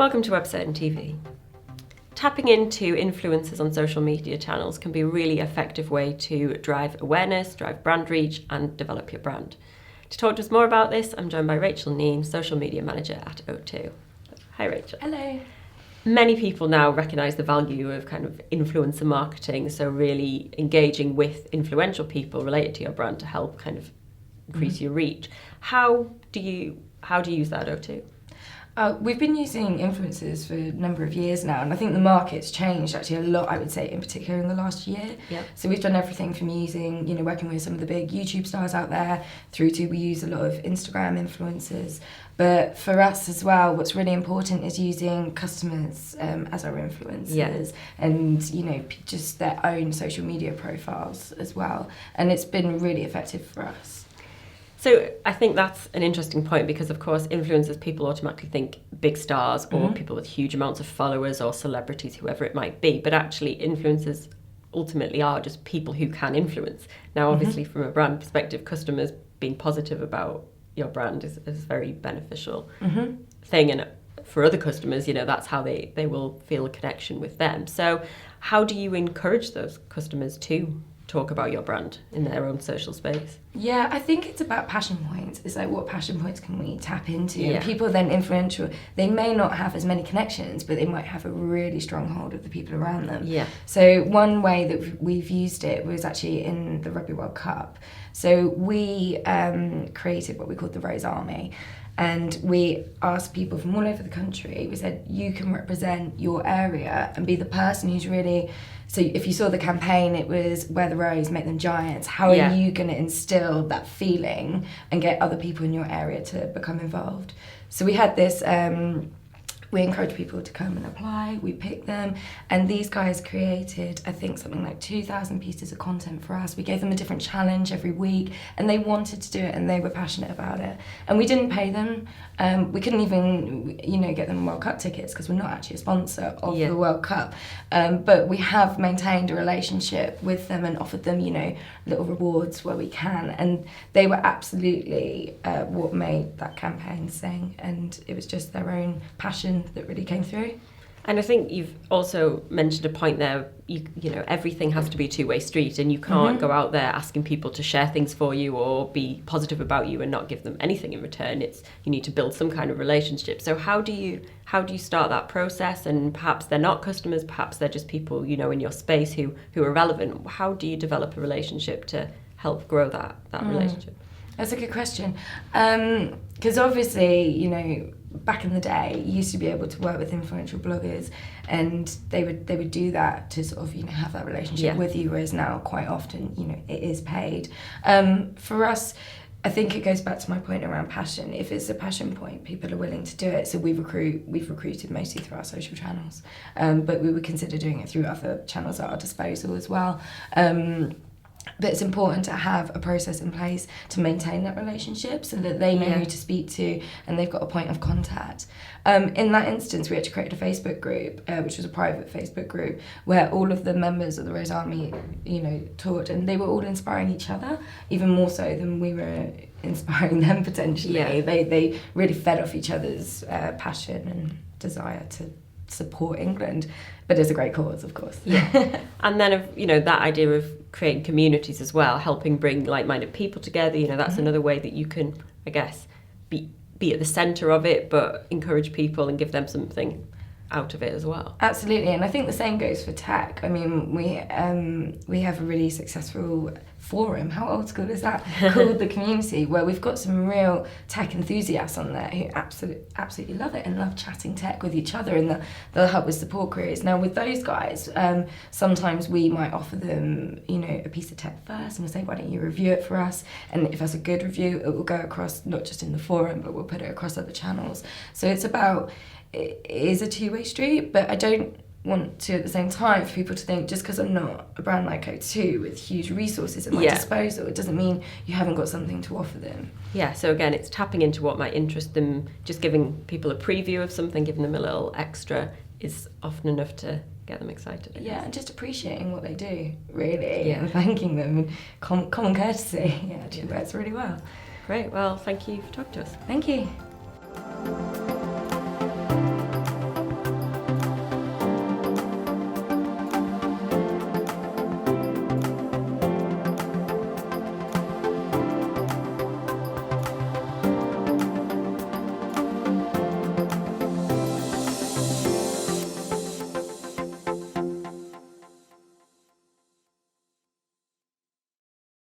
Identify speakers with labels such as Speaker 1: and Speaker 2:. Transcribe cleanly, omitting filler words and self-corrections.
Speaker 1: Welcome to Web Certain TV. Tapping into influencers on social media channels can be a really effective way to drive awareness, drive brand reach, and develop your brand. To talk to us more about this, I'm joined by Rachel Neen, Social Media Manager at O2. Hi, Rachel.
Speaker 2: Hello.
Speaker 1: Many people now recognise the value of kind of influencer marketing, so really engaging with influential people related to your brand to help kind of increase your reach. How do you use that at O2?
Speaker 2: We've been using influencers for a number of years now, and I think the market's changed actually a lot, I would say, in particular in the last year.
Speaker 1: Yep.
Speaker 2: So we've done everything from using, working with some of the big YouTube stars out there, through to we use a lot of Instagram influencers. But for us as well, what's really important is using customers as our influencers, and just their own social media profiles as well. And it's been really effective for us.
Speaker 1: So I think that's an interesting point because, of course, influencers, people automatically think big stars or people with huge amounts of followers or celebrities, whoever it might be. But actually, influencers ultimately are just people who can influence. Now, obviously, from a brand perspective, customers being positive about your brand is a very beneficial thing. And for other customers, that's how they will feel a connection with them. So how do you encourage those customers to talk about your brand in their own social space?
Speaker 2: Yeah, I think it's about passion points. It's like, what passion points can we tap into?
Speaker 1: Yeah.
Speaker 2: And people then influential, they may not have as many connections, but they might have a really strong hold of the people around them.
Speaker 1: Yeah.
Speaker 2: So one way that we've used it was actually in the Rugby World Cup. So we created what we called the Rose Army. And we asked people from all over the country, we said, you can represent your area and be the person who's really, so if you saw the campaign, it was wear the rose, make them giants. How are you going to instill that feeling and get other people in your area to become involved? So we had this, we encourage people to come and apply, we pick them, and these guys created, I think, something like 2,000 pieces of content for us. We gave them a different challenge every week, and they wanted to do it, and they were passionate about it. And we didn't pay them. We couldn't even, get them World Cup tickets because we're not actually a sponsor of the World Cup. But we have maintained a relationship with them and offered them, little rewards where we can. And they were absolutely what made that campaign sing. And it was just their own passion that really came through.
Speaker 1: And I think you've also mentioned a point there, everything has to be a two-way street, and you can't go out there asking people to share things for you or be positive about you and not give them anything in return. You need to build some kind of relationship. So how do you start that process? And perhaps they're not customers, perhaps they're just people, in your space who are relevant. How do you develop a relationship to help grow that relationship?
Speaker 2: That's a good question. Because obviously, back in the day, you used to be able to work with influential bloggers, and they would do that to sort of have that relationship with you. Whereas now, quite often, it is paid. For us, I think it goes back to my point around passion. If it's a passion point, people are willing to do it. So we've recruited mostly through our social channels, but we would consider doing it through other channels at our disposal as well. But it's important to have a process in place to maintain that relationship so that they know who to speak to and they've got a point of contact. In that instance, we actually created a Facebook group, which was a private Facebook group, where all of the members of the Rose Army, talked, and they were all inspiring each other, even more so than we were inspiring them potentially. Yeah. They really fed off each other's passion and desire to support England, but it's a great cause, of course.
Speaker 1: Yeah. And then that idea of creating communities as well, helping bring like-minded people together, that's another way that you can, I guess, be at the centre of it, but encourage people and give them something out of it as well.
Speaker 2: Absolutely, and I think the same goes for tech. I mean, we have a really successful forum, how old school is that, called The Community, where we've got some real tech enthusiasts on there who absolutely love it and love chatting tech with each other, and they'll help with support careers. Now with those guys, sometimes we might offer them, a piece of tech first, and we'll say, why don't you review it for us? And if that's a good review, it will go across not just in the forum, but we'll put it across other channels. So it is a two-way street, but I don't want to at the same time for people to think just because I'm not a brand like O2 with huge resources at my disposal, it doesn't mean you haven't got something to offer them.
Speaker 1: Yeah, so again, it's tapping into what might interest them, just giving people a preview of something, giving them a little extra is often enough to get them excited.
Speaker 2: Yeah, and just appreciating what they do, really, and thanking them, and common courtesy. Yeah, two words really well.
Speaker 1: Great, well, thank you for talking to us.
Speaker 2: Thank you.